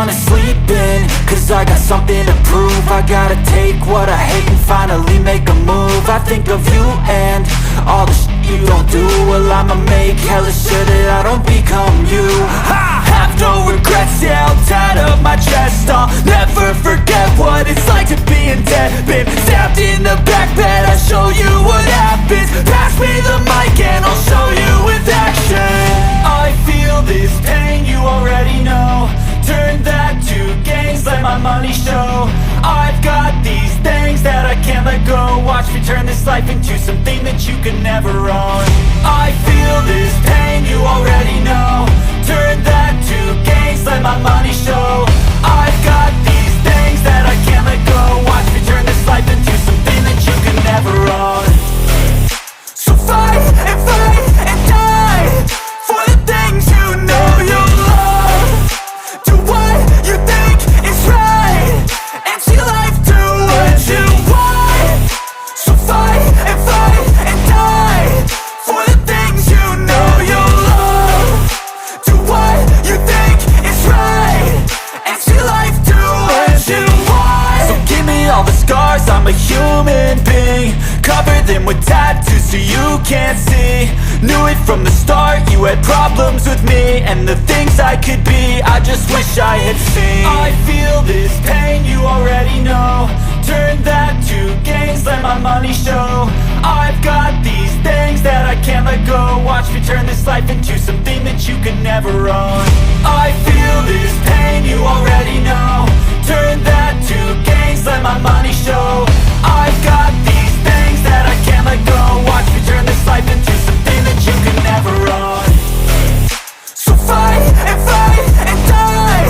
wanna sleep in, cause I got something to prove. I gotta take what I hate and finally make a move. I think of you and all the shit you don't do. Well, I'ma make hella sure that I don't become you. I have no regrets, yeah, I'll tie up my chest. I'll never forget what it's like to be in debt. Been stabbed in the back bed, I'll show you what happens. Pass me the mic and I'll show you with action. I feel this pain, you already know. Turn that to gains, let my money show. I've got these things that I can't let go. Watch me turn this life into something that you could never own. I feel this pain, you already know. Turn that to gains, let my money show. I've got these things that I can't let go. Watch me turn this life into something that you could never own. So fight and die for the things you know you love. Do what you think is right and see life do what you want. So fight and die for the things you know you love. Do what you think is right and see life do what you want. So give me all the scars, I'm a human being. Cover them with tattoos so you can't see. Knew it from the start, you had problems with me and the things I could be, I just wish I had seen. I feel this pain, you already know. Turn that to gains, let my money show. I've got these things that I can't let go. Watch me turn this life into something that you could never own. I feel this pain, you already know. Turn that to gains, let my money show. I've got these things that I can't let go. Watch me turn this life into something that you could never own. So fight and die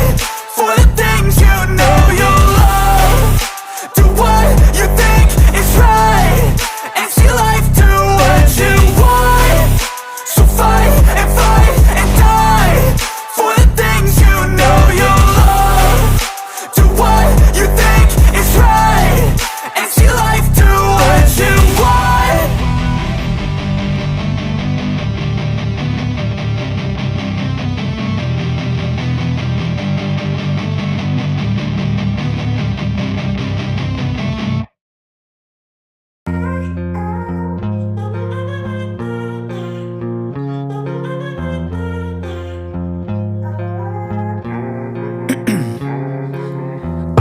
for the things you know you love. Do what you think is right and see life do what you want. So fight and die for the things you know you love. Do what you think is right and see life do what you want.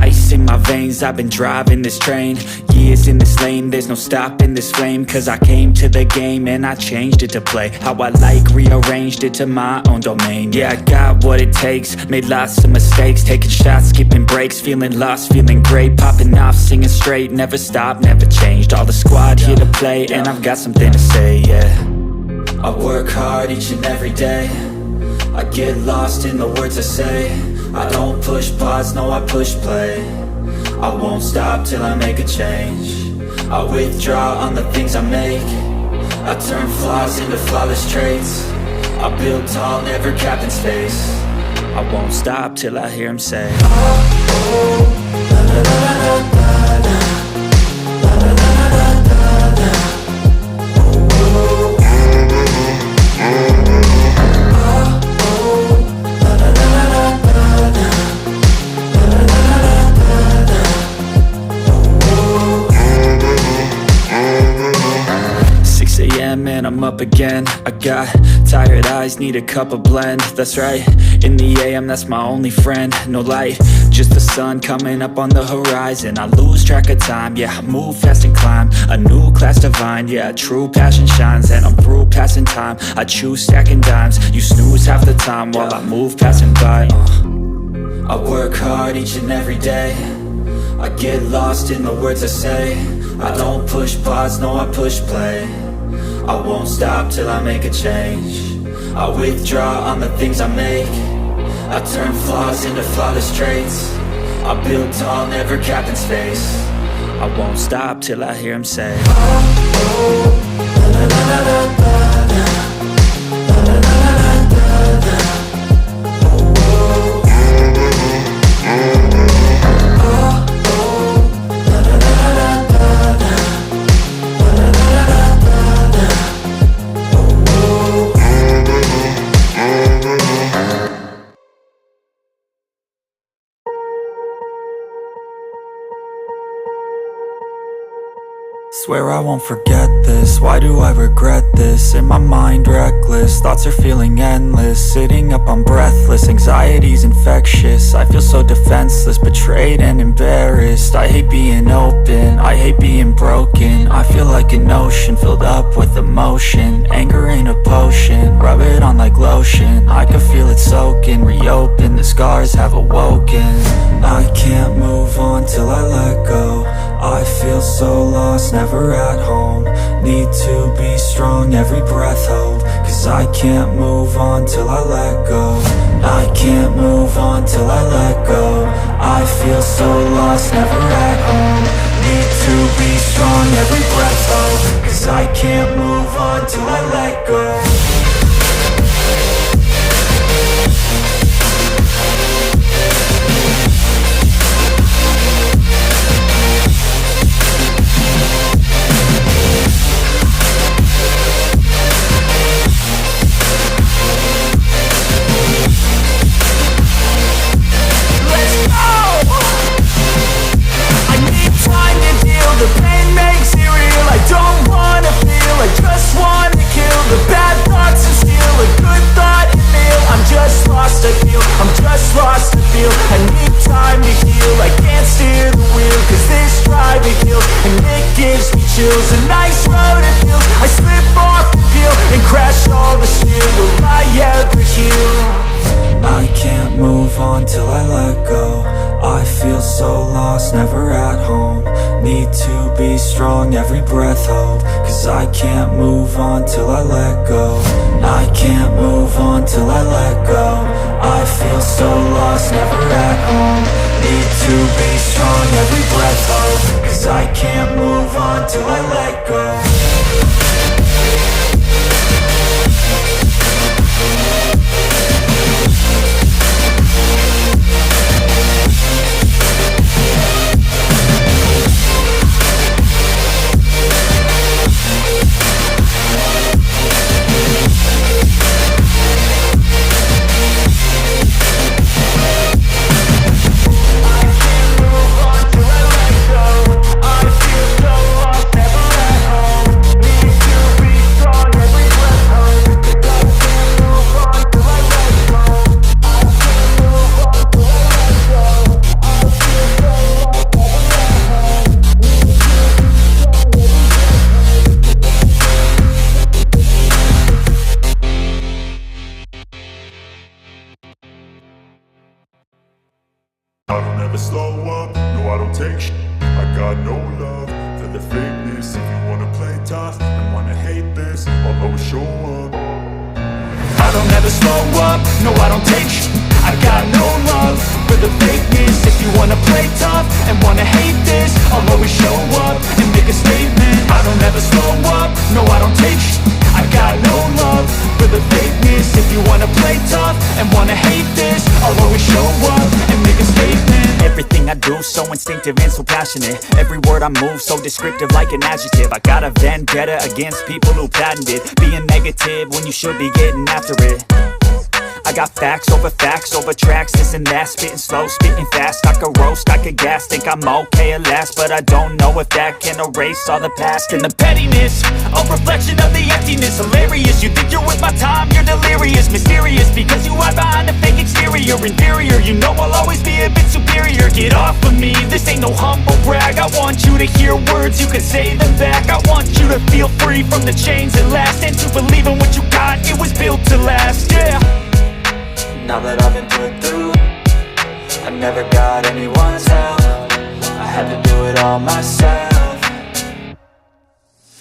Ice in my veins, I've been driving this train. Years in this lane, there's no stopping this flame. Cause I came to the game and I changed it to play how I like, rearranged it to my own domain. Yeah, I got what it takes, made lots of mistakes. Taking shots, skipping breaks, feeling lost, feeling great. Popping off, singing straight, never stopped, never changed. All the squad here to play and I've got something to say, yeah. I work hard each and every day. I get lost in the words I say. I don't push pause, no I push play. I won't stop till I make a change. I withdraw on the things I make. I turn flaws into flawless traits. I build tall, never capped in space. I won't stop till I hear him say, oh, oh, la, la, la, la, la, la. And I'm up again. I got tired eyes, need a cup of blend. That's right, in the AM, that's my only friend. No light, just the sun coming up on the horizon. I lose track of time, yeah, I move fast and climb a new class divine, yeah, true passion shines. And I'm through passing time, I choose stacking dimes. You snooze half the time while I move passing by. I work hard each and every day. I get lost in the words I say. I don't push pause, no I push play. I won't stop till I make a change. I withdraw on the things I make. I turn flaws into flawless traits. I build tall, never capped in space. I won't stop till I hear him say, oh, oh, la, la, la, la, la. Swear I won't forget this, why do I regret this? In my mind reckless, thoughts are feeling endless. Sitting up I'm breathless, anxiety's infectious. I feel so defenseless, betrayed and embarrassed. I hate being open, I hate being broken. I feel like an ocean filled up with emotion. Anger ain't a potion, rub it on like lotion. I can feel it soaking, reopen, the scars have awoken. I can't move on till I let go. I feel so lost, never at home. Need to be strong, every breath hold. Cause I can't move on till I let go. I can't move on till I let go. I feel so lost, never at home. Need to be strong, every breath hold. Cause I can't move on till I let go. The pain makes it real, I don't wanna feel, I just wanna kill the bad thoughts and steal a good thought and meal. I'm just lost, I feel, I'm just lost, I feel. I need time to heal, I can't steer the wheel. Cause this drive it kills, and it gives me chills. A nice road it feels, I slip off the peel and crash all the steel. Will I ever heal? I can't move on till I let go. I feel so lost, never at home. Need to be strong, every breath hold. Cause I can't move on till I let go. I can't move on till I let go. I feel so lost, never at home. Need to be strong, every breath hold. Cause I can't move on till I let go. I don't ever slow up, no I don't take shit. I got no love for the fakeness. If you wanna play tough and wanna hate this, I'll always show up. I don't ever slow up, no I don't take shit. I got no love for the fakeness. If you wanna play tough and wanna hate this, I'll always show up and make a statement. I don't ever slow up, no I don't take shit. I got no love for the fakeness. If you wanna play tough and wanna hate this, I'll always show up and make a statement. Everything I do so instinctive and so passionate. Every word I move so descriptive like an adjective. I got a vendetta against people who patented being negative when you should be getting after it. I got facts over tracks, this and that. Spitting slow, spitting fast, I could roast, I could gas. Think I'm okay at last, but I don't know if that can erase all the past. And the pettiness, a reflection of the emptiness. Hilarious, you think you're with my time, you're delirious. Mysterious, because you hide behind a fake exterior. Inferior, you know I'll always be a bit superior. Get off of me, this ain't no humble brag. I want you to hear words, you can say them back. I want you to feel free from the chains that last, and to believe in what you got, it was built to last, yeah. Now that I've been put through, I never got anyone's help. I had to do it all myself.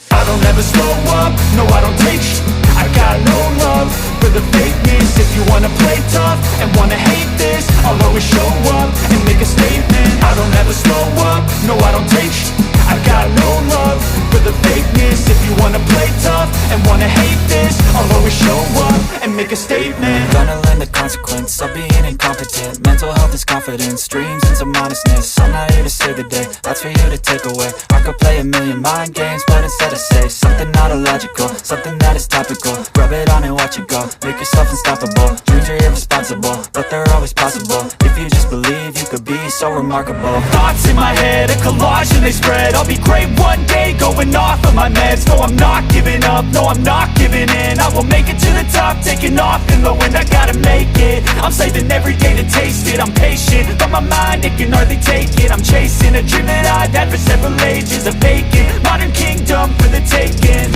I don't ever slow up, no I don't take shit. I got no love for the fakeness. If you wanna play tough and wanna hate this, I'll always show up and make a statement. I don't ever slow up, no I don't take shit. I got no love for the fakeness. If you wanna play tough and wanna hate this, I'll always show up and make a statement. I'm gonna let and the consequence of being incompetent. Mental health is confidence, dreams and some honestness. I'm not here to save the day, that's for you to take away. I could play a million mind games, but instead I say something not illogical, something that is topical. Rub it on and watch it go, make yourself unstoppable. Dreams are irresponsible, but they're always possible. If you just believe, you could be so remarkable. Thoughts in my head, a collage and they spread. I'll be great one day, going off of my meds. No, I'm not giving up, no, I'm not giving in. I will make it to the top, taking off in the wind. I gotta make it, I'm saving every day to taste it. I'm patient, but my mind, it can hardly take it. I'm chasing a dream that I've had for several ages. A vacant, modern kingdom for the taking.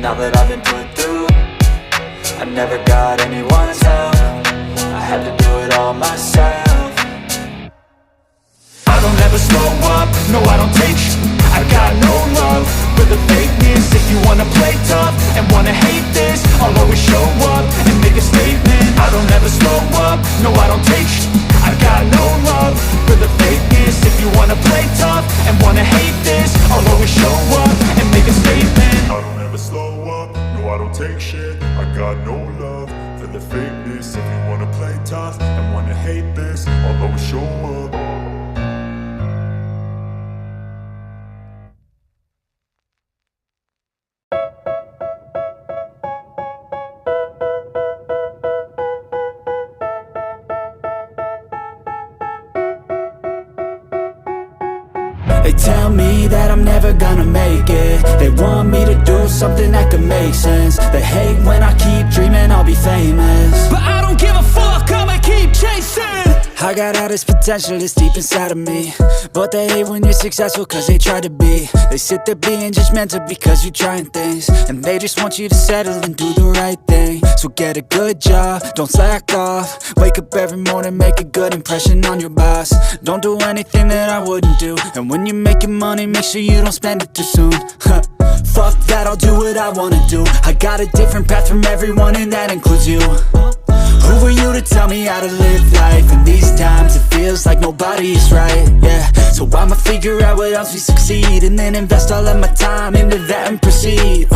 Now that I've been put through, I never got anyone's help. I had to do it all myself. I don't ever slow up, no I don't take sh*t. I got no love for the fakeness. If you wanna play tough and wanna hate this, I'll always show up and make a statement. I don't ever slow up, no I don't take sh*t. I got no love for the fakeness. If you wanna play tough and wanna hate this, I'll always show up and make a statement. I don't ever slow up, no I don't take shit. I got no love for the fakeness. If you wanna play tough and wanna hate this, I'll always show up. They tell me that I'm never gonna make it. They want me to do something that could make sense. They hate when I keep dreaming I'll be famous, but I don't give a fuck, I'ma keep chasing. I got all this potential that's deep inside of me, but they hate when you're successful cause they try to be. They sit there being judgmental because you're trying things, and they just want you to settle and do the right thing. So get a good job, don't slack off. Wake up every morning, make a good impression on your boss. Don't do anything that I wouldn't do, and when you're making money, make sure you don't spend it too soon. Fuck that, I'll do what I wanna do. I got a different path from everyone and that includes you. Who are you to tell me how to live life? In these times it feels like nobody is right, yeah. So I'ma figure out what else we succeed, and then invest all of my time into that and proceed.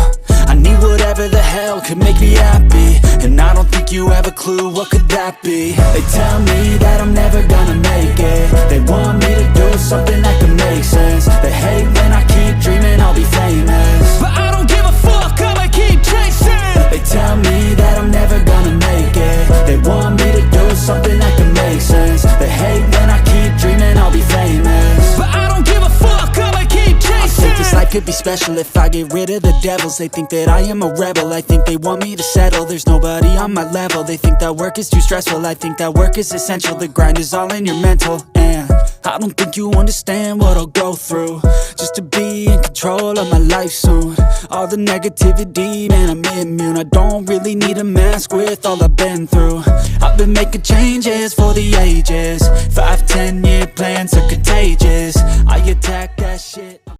I need whatever the hell could make me happy, and I don't think you have a clue what could that be. They tell me that I'm never gonna make it. They want me to do something that could make sense. They hate when I keep dreaming I'll be famous, but I don't give a fuck, I'ma keep chasing. They tell me that I'm never gonna make it. They want me to do something that can make sense. They hate when I keep dreaming I'll be famous, but I don't give a fuck, I'ma keep chasing. I think this life could be special if I get rid of the devils. They think that I am a rebel, I think they want me to settle. There's nobody on my level. They think that work is too stressful, I think that work is essential. The grind is all in your mental, and I don't think you understand what I'll go through just to be in control of my life soon. All the negativity, man, I'm immune. I don't really need a mask with all I've been through. I've been making changes for the ages. 5-10 year plans are contagious. I attack that shit.